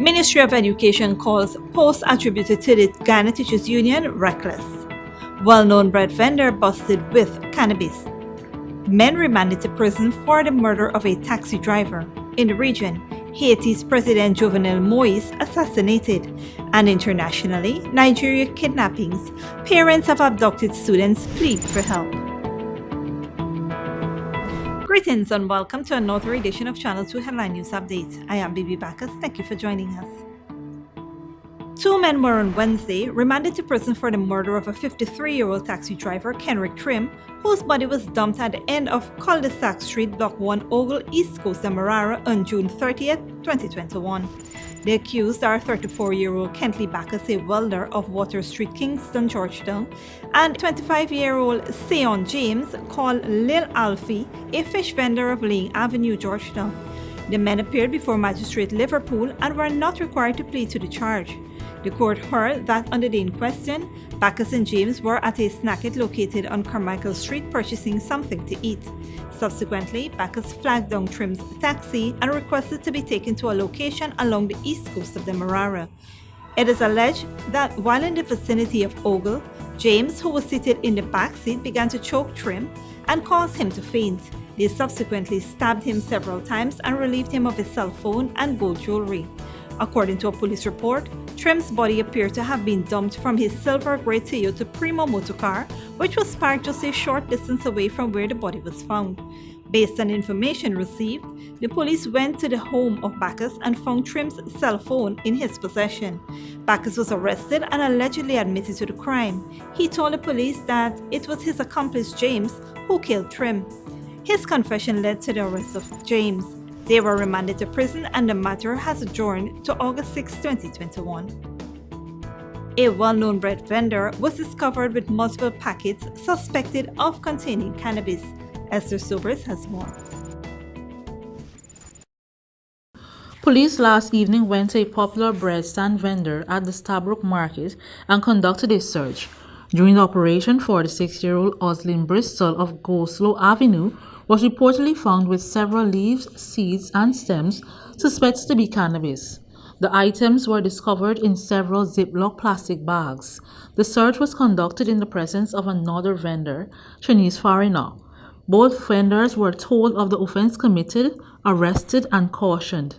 Ministry of Education calls post attributed to the GUYANA Teachers Union reckless. Well-known bread vendor busted with cannabis. Men remanded to prison for the murder of a taxi driver. In the region, Haiti's President JOVENEL MOISE assassinated. And internationally, Nigeria kidnappings. Parents of abducted students plead for help. Greetings and welcome to another edition of Channel 2 Headline News Update. I am Bibi Bacchus. Thank you for joining us. Two men were on Wednesday remanded to prison for the murder of a 53-year-old taxi driver, Kenrick Trim, whose body was dumped at the end of Cul-de-Sac Street, Block 1, Ogle, East Coast, Demerara on June 30, 2021. The accused are 34-year-old Kentley Bacchus, a welder of Water Street, Kingston, Georgetown, and 25-year-old Sean James, called Lil Alfie, a fish vendor of Lane Avenue, Georgetown. The men appeared before Magistrate Liverpool and were not required to plead to the charge. The court heard that under the in question, Bacchus and James were at a snacket located on Carmichael Street purchasing something to eat. Subsequently, Bacchus flagged down Trim's taxi and requested to be taken to a location along the east coast of Demerara. It is alleged that while in the vicinity of Ogle, James, who was seated in the back seat, began to choke Trim and caused him to faint. They subsequently stabbed him several times and relieved him of his cell phone and gold jewelry. According to a police report, Trim's body appeared to have been dumped from his silver grey Toyota Primo motorcar, which was parked just a short distance away from where the body was found. Based on information received, the police went to the home of Bacchus and found Trim's cell phone in his possession. Bacchus was arrested and allegedly admitted to the crime. He told the police that it was his accomplice James who killed Trim. His confession led to the arrest of James. They were remanded to prison and the matter has adjourned to August 6, 2021. A well-known bread vendor was discovered with multiple packets suspected of containing cannabis. Esther Sobers has more. Police last evening went to a popular bread stand vendor at the Stabrook Market and conducted a search. During the operation, 46-year-old Oslin Bristol of Goslow Avenue was reportedly found with several leaves, seeds, and stems suspected to be cannabis. The items were discovered in several Ziploc plastic bags. The search was conducted in the presence of another vendor, Shanice Farina. Both vendors were told of the offense committed, arrested, and cautioned.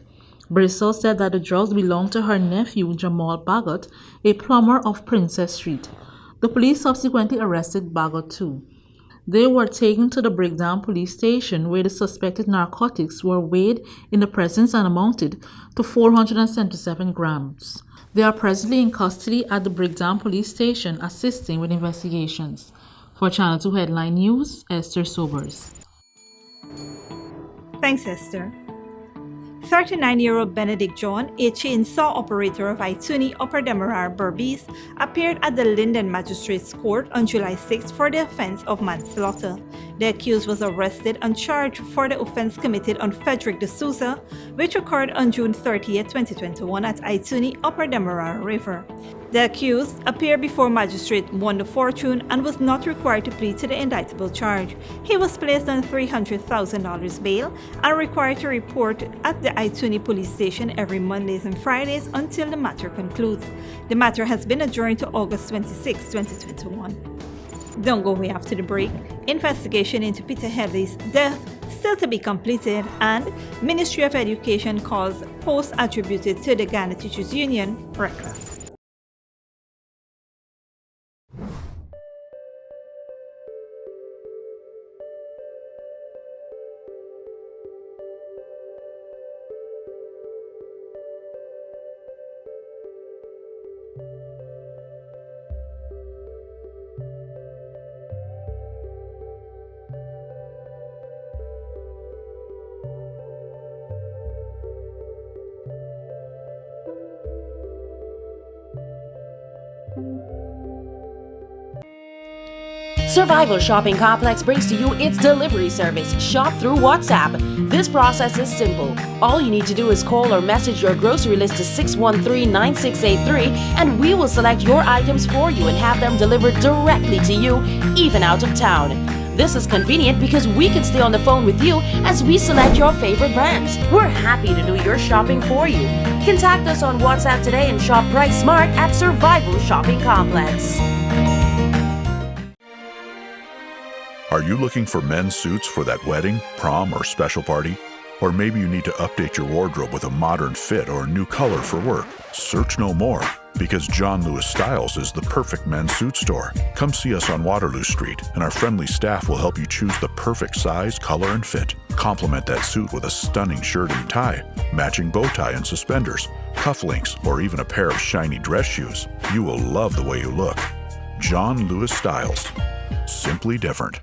Bristol said that the drugs belonged to her nephew, Jamal Bagot, a plumber of Princess Street. The police subsequently arrested Bagot too. They were taken to the Breakdown police station where the suspected narcotics were weighed in the presence and amounted to 477 grams. They are presently in custody at the Breakdown police station assisting with investigations. For Channel 2 Headline News, Esther Sobers. Thanks, Esther. 39-year-old Benedict John, a chainsaw operator of Aituni, Upper Demerara, Berbice, appeared at the Linden Magistrates Court on July 6 for the offense of manslaughter. The accused was arrested and charged for the offense committed on Frederick de Souza, which occurred on June 30, 2021 at Aituni, Upper Demerara River. The accused appeared before Magistrate Wanda Fortune and was not required to plead to the indictable charge. He was placed on $300,000 bail and required to report at the Aituni police station every Mondays and Fridays until the matter concludes. The matter has been adjourned to August 26, 2021. Don't go away after the break. Investigation into Peter Headley's death still to be completed, and Ministry of Education calls post attributed to the GUYANA Teachers Union reckless. Survival Shopping Complex brings to you its delivery service, Shop Through WhatsApp. This process is simple. All you need to do is call or message your grocery list to 613-9683 and we will select your items for you and have them delivered directly to you, even out of town. This is convenient because we can stay on the phone with you as we select your favorite brands. We're happy to do your shopping for you. Contact us on WhatsApp today and shop Price Smart at Survival Shopping Complex. Are you looking for men's suits for that wedding, prom, or special party? Or maybe you need to update your wardrobe with a modern fit or a new color for work. Search no more, because John Lewis Styles is the perfect men's suit store. Come see us on Waterloo Street, and our friendly staff will help you choose the perfect size, color, and fit. Complement that suit with a stunning shirt and tie, matching bow tie and suspenders, cufflinks, or even a pair of shiny dress shoes. You will love the way you look. John Lewis Styles. Simply different.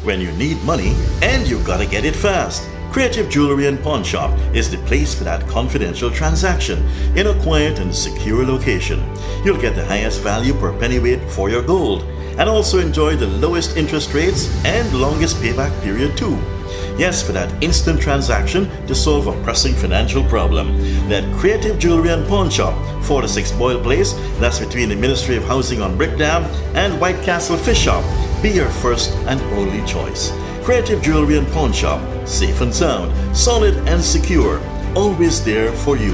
When you need money and you gotta get it fast, Creative Jewelry and Pawn Shop is the place for that confidential transaction in a quiet and secure location. You'll get the highest value per pennyweight for your gold and also enjoy the lowest interest rates and longest payback period too. Yes, for that instant transaction to solve a pressing financial problem. That Creative Jewelry and Pawn Shop, 46 Boyle Place, that's between the Ministry of Housing on Brickdam and White Castle Fish Shop. Be your first and only choice. Creative Jewelry and Pawn Shop, safe and sound, solid and secure, always there for you.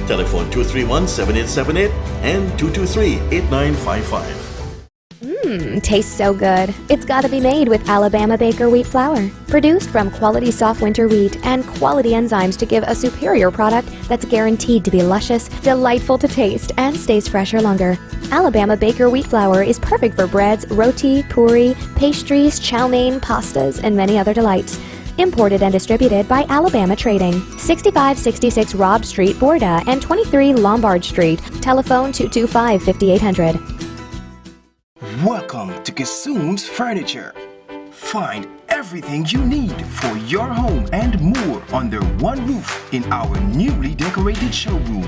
Telephone 231-7878 and 223-8955. Tastes so good. It's gotta be made with Alabama Baker wheat flour. Produced from quality soft winter wheat and quality enzymes to give a superior product that's guaranteed to be luscious, delightful to taste, and stays fresher longer. Alabama Baker wheat flour is perfect for breads, roti, puri, pastries, chow mein, pastas, and many other delights. Imported and distributed by Alabama Trading. 6566 Robb Street, Borda, and 23 Lombard Street. Telephone 225-5800. Welcome to Kissoon's Furniture. Find everything you need for your home and more under one roof in our newly decorated showroom.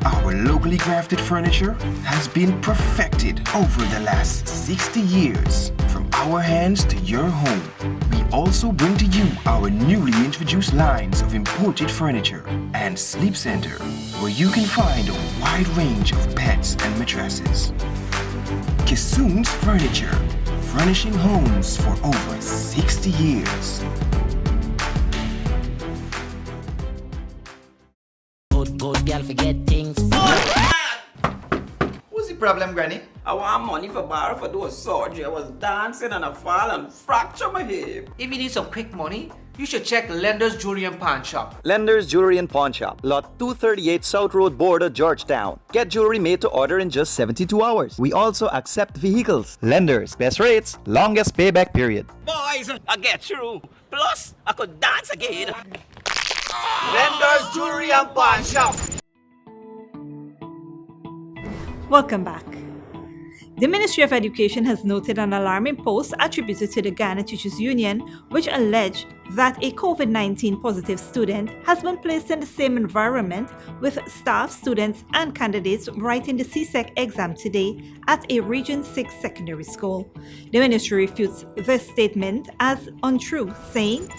Our locally crafted furniture has been perfected over the last 60 years. From our hands to your home, we also bring to you our newly introduced lines of imported furniture and sleep center, where you can find a wide range of beds and mattresses. Kissoon's Furniture, furnishing homes for over 60 years. Good girl forget things. What's the problem, Granny? I want money for borrow for do a surgery. I was dancing and I fall and fracture my hip. If you need some quick money, you should check Lender's Jewelry and Pawn Shop. Lender's Jewelry and Pawn Shop, lot 238 South Road, Border, Georgetown. Get jewelry made to order in just 72 hours. We also accept vehicles. Lender's, best rates, longest payback period. Boys, I get through. Plus, I could dance again. Lender's Jewelry and Pawn Shop. Welcome back. The Ministry of Education has noted an alarming post attributed to the Guyana Teachers Union, which alleged that a COVID-19 positive student has been placed in the same environment with staff, students, and candidates writing the CSEC exam today at a Region 6 secondary school. The ministry refutes this statement as untrue, saying,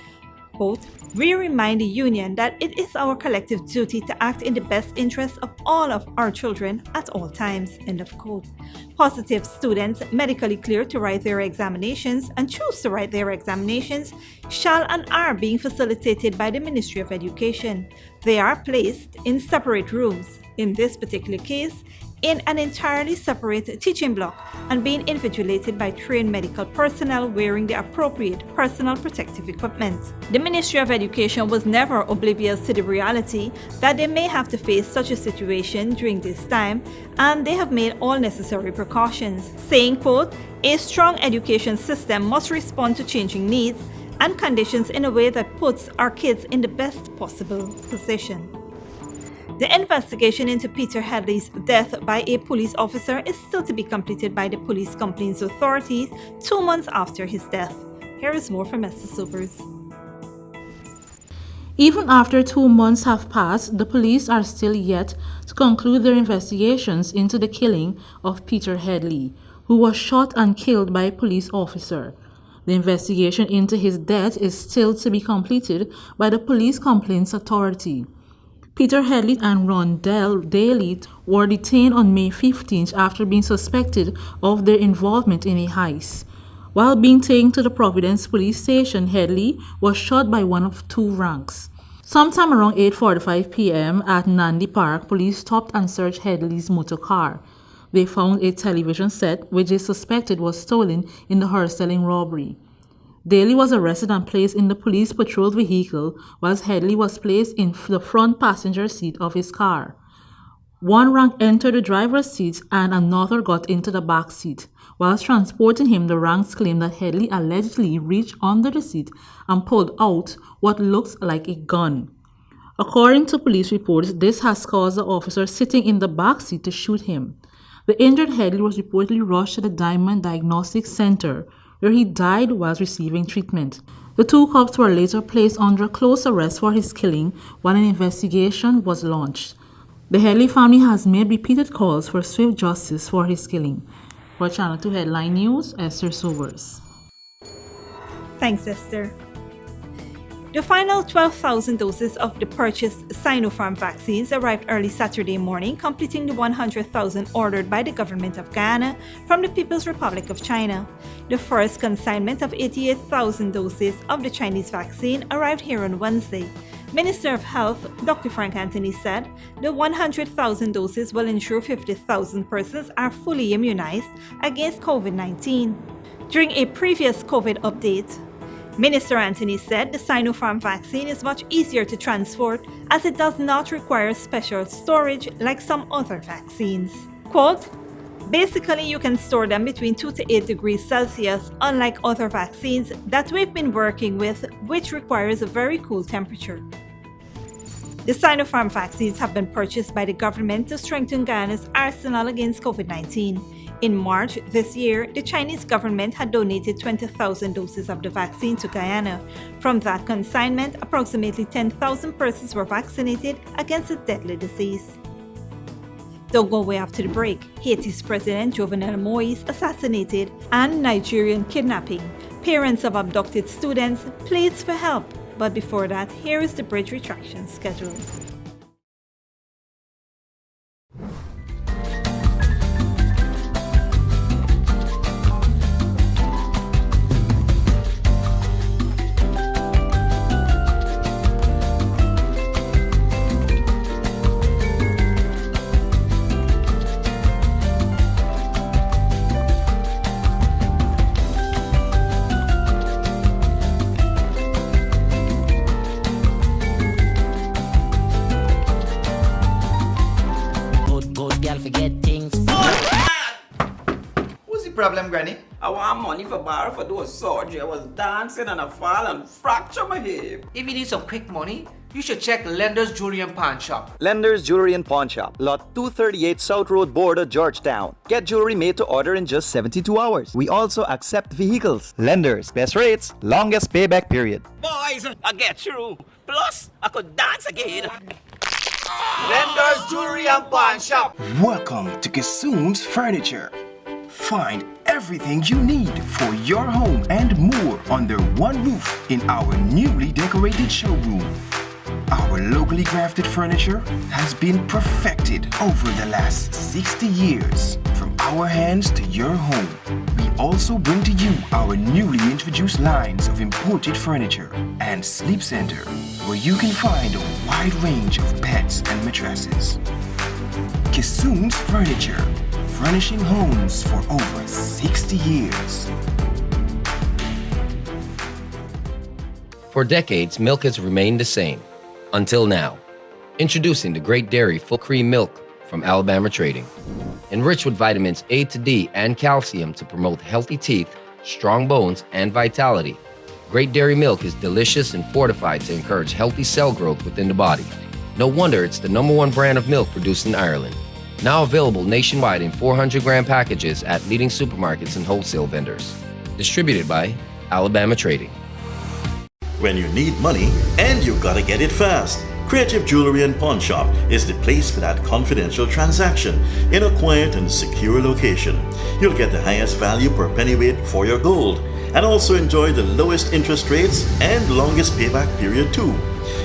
quote, "We remind the union that it is our collective duty to act in the best interest of all of our children at all times," end of quote. Positive students medically cleared to write their examinations and choose to write their examinations shall and are being facilitated by the Ministry of Education. They are placed in separate rooms, in this particular case, in an entirely separate teaching block and being invigilated by trained medical personnel wearing the appropriate personal protective equipment. The Ministry of Education was never oblivious to the reality that they may have to face such a situation during this time, and they have made all necessary precautions, saying, quote, "A strong education system must respond to changing needs and conditions in a way that puts our kids in the best possible position." The investigation into Peter Hadley's death by a police officer is still to be completed by the Police Complaints Authorities 2 months after his death. Here is more from Esther Sobers. Even after 2 months have passed, the police are still yet to conclude their investigations into the killing of Peter Hadley, who was shot and killed by a police officer. The investigation into his death is still to be completed by the Police Complaints Authority. Peter Headley and Ron Daly were detained on May 15th after being suspected of their involvement in a heist. While being taken to the Providence police station, Headley was shot by one of two ranks. Sometime around 8:45 p.m. at Nandi Park, police stopped and searched Headley's motor car. They found a television set which they suspected was stolen in the horse-selling robbery. Daly was arrested and placed in the police patrolled vehicle, whilst Headley was placed in the front passenger seat of his car. One rank entered the driver's seat and another got into the back seat. Whilst transporting him, the ranks claimed that Headley allegedly reached under the seat and pulled out what looks like a gun. According to police reports, this has caused the officer sitting in the back seat to shoot him. The injured Headley was reportedly rushed to the Diamond Diagnostic Center, where he died whilst receiving treatment. The two cops were later placed under close arrest for his killing while an investigation was launched. The Headley family has made repeated calls for swift justice for his killing. For Channel 2 Headline News, Esther Sobers. Thanks, Esther. The final 12,000 doses of the purchased Sinopharm vaccines arrived early Saturday morning, completing the 100,000 ordered by the government of Guyana from the People's Republic of China. The first consignment of 88,000 doses of the Chinese vaccine arrived here on Wednesday. Minister of Health, Dr. Frank Anthony said the 100,000 doses will ensure 50,000 persons are fully immunized against COVID-19. During a previous COVID update, Minister Anthony said the Sinopharm vaccine is much easier to transport as it does not require special storage like some other vaccines. Quote, basically you can store them between 2 to 8 degrees Celsius, unlike other vaccines that we've been working with, which requires a very cool temperature. The Sinopharm vaccines have been purchased by the government to strengthen Guyana's arsenal against COVID-19. In March this year, the Chinese government had donated 20,000 doses of the vaccine to Guyana. From that consignment, approximately 10,000 persons were vaccinated against the deadly disease. Don't go away after the break. Haiti's President Jovenel Moise assassinated and Nigerian kidnapping. Parents of abducted students pleads for help. But before that, here is the bridge retraction schedule. Problem, Granny? I want money for borrow for do a surgery. I was dancing and I fall and fracture my hip. If you need some quick money, you should check Lender's Jewelry and Pawn Shop. Lender's Jewelry and Pawn Shop, lot 238 South Road Border, Georgetown. Get jewelry made to order in just 72 hours. We also accept vehicles. Lender's, best rates, longest payback period. Boys, I get through. Plus, I could dance again. Lender's Jewelry and Pawn Shop. Welcome to Kissoon's Furniture. Find everything you need for your home and more under one roof in our newly decorated showroom. Our locally crafted furniture has been perfected over the last 60 years. From our hands to your home, we also bring to you our newly introduced lines of imported furniture and sleep center, where you can find a wide range of beds and mattresses. Kissoon's Furniture, furnishing homes for over 60 years. For decades, milk has remained the same. Until now. Introducing the Great Dairy Full Cream Milk from Alabama Trading. Enriched with vitamins A to D and calcium to promote healthy teeth, strong bones, and vitality. Great Dairy Milk is delicious and fortified to encourage healthy cell growth within the body. No wonder it's the #1 brand of milk produced in Ireland. Now available nationwide in 400-gram packages at leading supermarkets and wholesale vendors. Distributed by Alabama Trading. When you need money and you gotta get it fast, Creative Jewelry and Pawn Shop is the place for that confidential transaction in a quiet and secure location. You'll get the highest value per pennyweight for your gold and also enjoy the lowest interest rates and longest payback period too.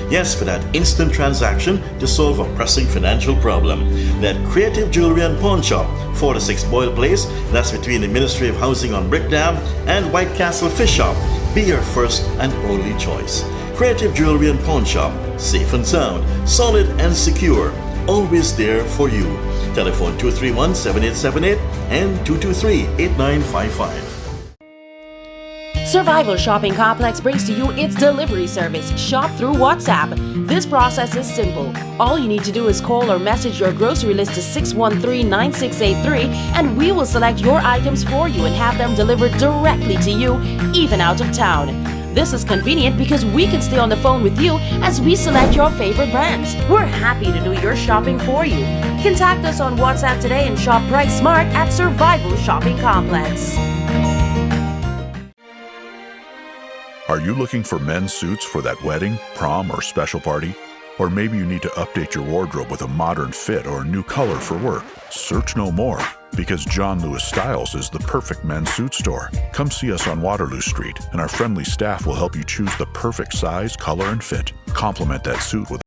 Yes, for that instant transaction to solve a pressing financial problem. That Creative Jewelry and Pawn Shop, 46 Boyle Place, that's between the Ministry of Housing on Brick Dam and White Castle Fish Shop, be your first and only choice. Creative Jewelry and Pawn Shop, safe and sound, solid and secure, always there for you. Telephone 231-7878 and 223-8955. Survival Shopping Complex brings to you its delivery service, Shop Through WhatsApp. This process is simple. All you need to do is call or message your grocery list to 613-9683 and we will select your items for you and have them delivered directly to you, even out of town. This is convenient because we can stay on the phone with you as we select your favorite brands. We're happy to do your shopping for you. Contact us on WhatsApp today and shop Price Smart at Survival Shopping Complex. Are you looking for men's suits for that wedding, prom, or special party? Or maybe you need to update your wardrobe with a modern fit or a new color for work? Search no more, because John Lewis Styles is the perfect men's suit store. Come see us on Waterloo Street, and our friendly staff will help you choose the perfect size, color, and fit. Complement that suit with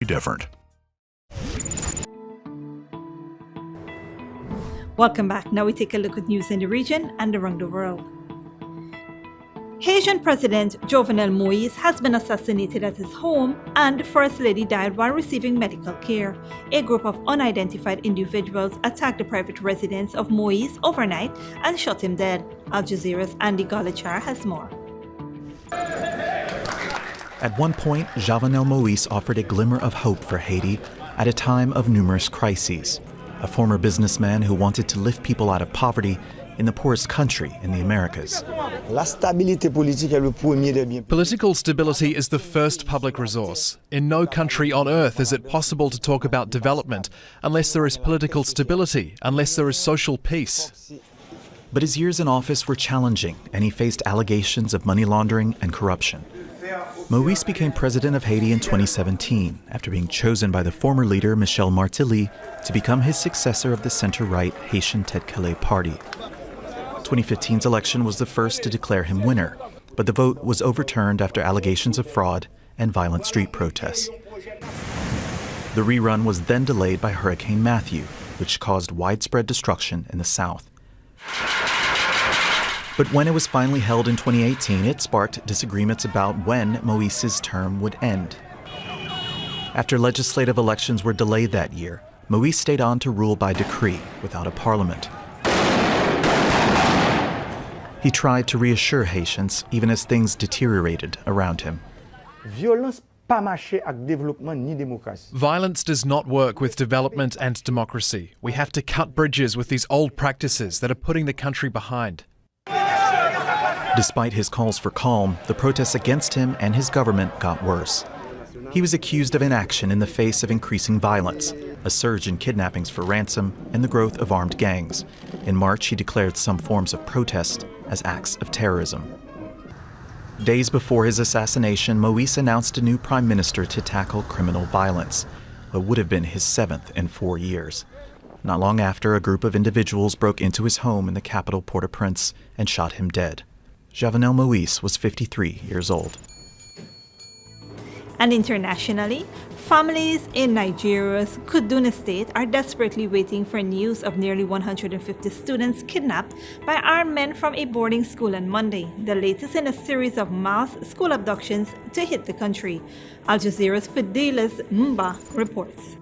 different. Welcome back. Now we take a look at news in the region and around the world. Haitian President Jovenel Moise has been assassinated at his home and First Lady died while receiving medical care. A group of unidentified individuals attacked the private residence of Moise overnight and shot him dead. Al Jazeera's Andy Golachar has more. At one point, Jovenel Moise offered a glimmer of hope for Haiti at a time of numerous crises. A former businessman who wanted to lift people out of poverty in the poorest country in the Americas. Political stability is the first public resource. In no country on earth is it possible to talk about development unless there is political stability, unless there is social peace. But his years in office were challenging, and he faced allegations of money laundering and corruption. Moise became president of Haiti in 2017 after being chosen by the former leader Michel Martelly to become his successor of the center-right Haitian Tête Calais party. 2015's election was the first to declare him winner, but the vote was overturned after allegations of fraud and violent street protests. The rerun was then delayed by Hurricane Matthew, which caused widespread destruction in the south. But when it was finally held in 2018, it sparked disagreements about when Moise's term would end. After legislative elections were delayed that year, Moise stayed on to rule by decree without a parliament. He tried to reassure Haitians even as things deteriorated around him. Violence does not work with development and democracy. We have to cut bridges with these old practices that are putting the country behind. Despite his calls for calm, the protests against him and his government got worse. He was accused of inaction in the face of increasing violence, a surge in kidnappings for ransom, and the growth of armed gangs. In March, he declared some forms of protest as acts of terrorism. Days before his assassination, Moise announced a new prime minister to tackle criminal violence, what would have been his 7th in 4 years. Not long after, a group of individuals broke into his home in the capital Port-au-Prince and shot him dead. Jovenel Moise was 53 years old. And internationally, families in Nigeria's Kaduna State are desperately waiting for news of nearly 150 students kidnapped by armed men from a boarding school on Monday, the latest in a series of mass school abductions to hit the country. Al Jazeera's Fidelis Mba reports.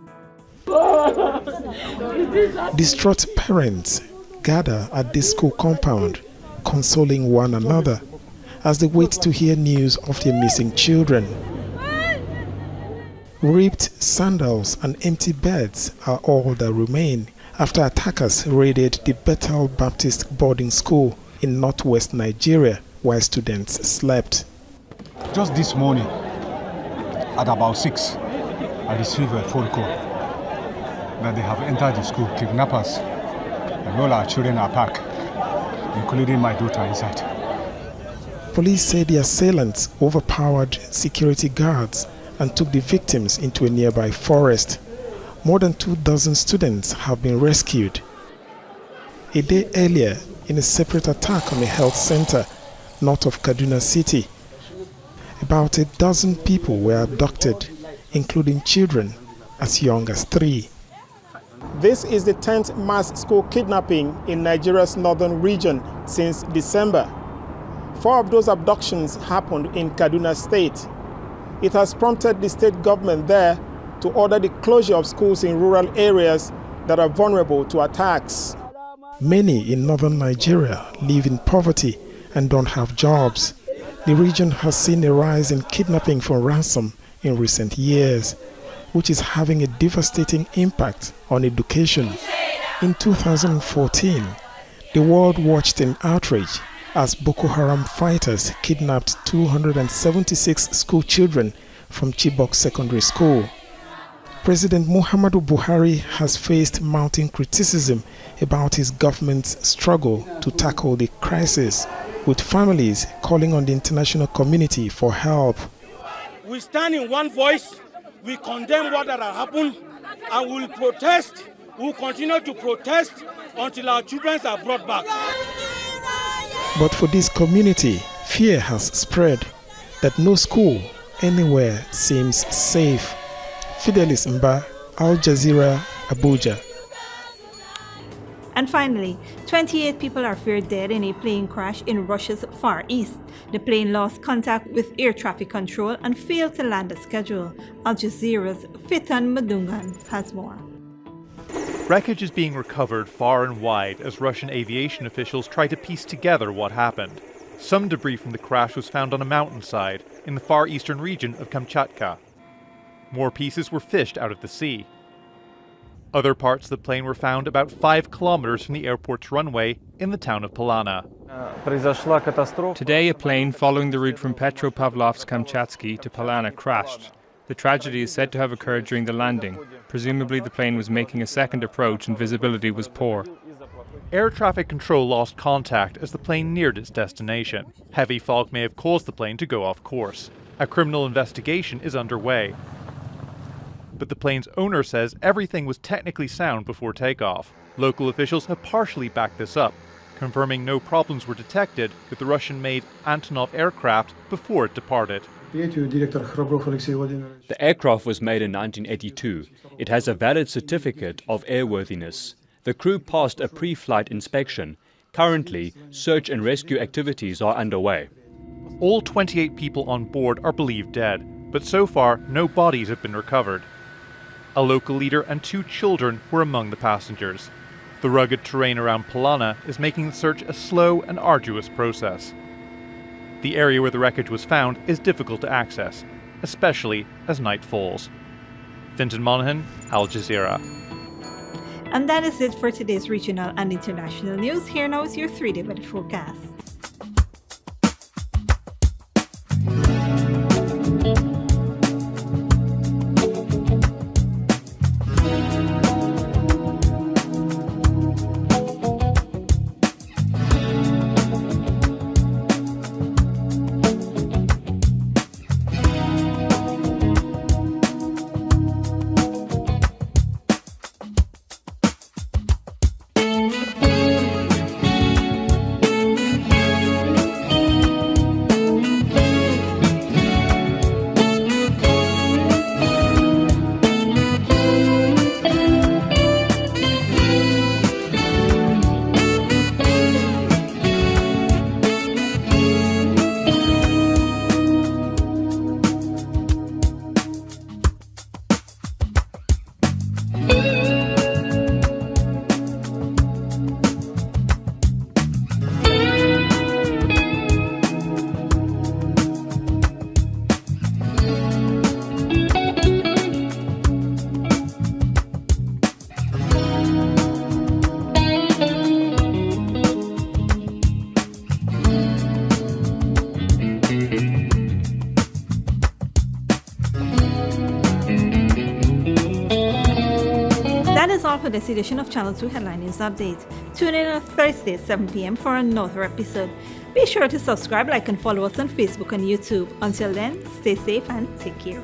Distraught parents gather at the school compound, consoling one another as they wait to hear news of their missing children. Ripped sandals and empty beds are all that remain after attackers raided the Bethel Baptist boarding school in northwest Nigeria while students slept. Just this morning, at about 6, I received a phone call that they have entered the school, kidnappers, and all our children are packed, including my daughter inside. Police say the assailants overpowered security guards and took the victims into a nearby forest. More than 24 students have been rescued. A day earlier, in a separate attack on a health center north of Kaduna City, about 12 people were abducted, including children as young as 3. This is the 10th mass school kidnapping in Nigeria's northern region since December. 4 of those abductions happened in Kaduna State. It has prompted the state government there to order the closure of schools in rural areas that are vulnerable to attacks. Many in northern Nigeria live in poverty and don't have jobs. The region has seen a rise in kidnapping for ransom in recent years, which is having a devastating impact on education. In 2014, the world watched in outrage as Boko Haram fighters kidnapped 276 school children from Chibok Secondary School. President Muhammadu Buhari has faced mounting criticism about his government's struggle to tackle the crisis, with families calling on the international community for help. We stand in one voice, we condemn what that happened, and we will protest, we will continue to protest until our children are brought back. But for this community, fear has spread that no school anywhere seems safe. Fidelis Mba, Al Jazeera, Abuja. And finally, 28 people are feared dead in a plane crash in Russia's Far East. The plane lost contact with air traffic control and failed to land as scheduled. Al Jazeera's Fitan Madungan has more. Wreckage is being recovered far and wide as Russian aviation officials try to piece together what happened. Some debris from the crash was found on a mountainside in the far eastern region of Kamchatka. More pieces were fished out of the sea. Other parts of the plane were found about 5 kilometers from the airport's runway in the town of Polana. Today, a plane following the route from Petropavlovsk-Kamchatsky to Polana crashed. The tragedy is said to have occurred during the landing. Presumably, the plane was making a second approach and visibility was poor. Air traffic control lost contact as the plane neared its destination. Heavy fog may have caused the plane to go off course. A criminal investigation is underway. But the plane's owner says everything was technically sound before takeoff. Local officials have partially backed this up, confirming no problems were detected with the Russian-made Antonov aircraft before it departed. The aircraft was made in 1982. It has a valid certificate of airworthiness. The crew passed a pre-flight inspection. Currently, search and rescue activities are underway. All 28 people on board are believed dead, but so far no bodies have been recovered. A local leader and 2 children were among the passengers. The rugged terrain around Polana is making the search a slow and arduous process. The area where the wreckage was found is difficult to access, especially as night falls. Fintan Monaghan, Al Jazeera. And that is it for today's regional and international news. Here now is your 3-day weather forecast. That is all for this edition of Channel 2 Headline News Update. Tune in on Thursday at 7 p.m. for another episode. Be sure to subscribe, like, and follow us on Facebook and YouTube. Until then, stay safe and take care.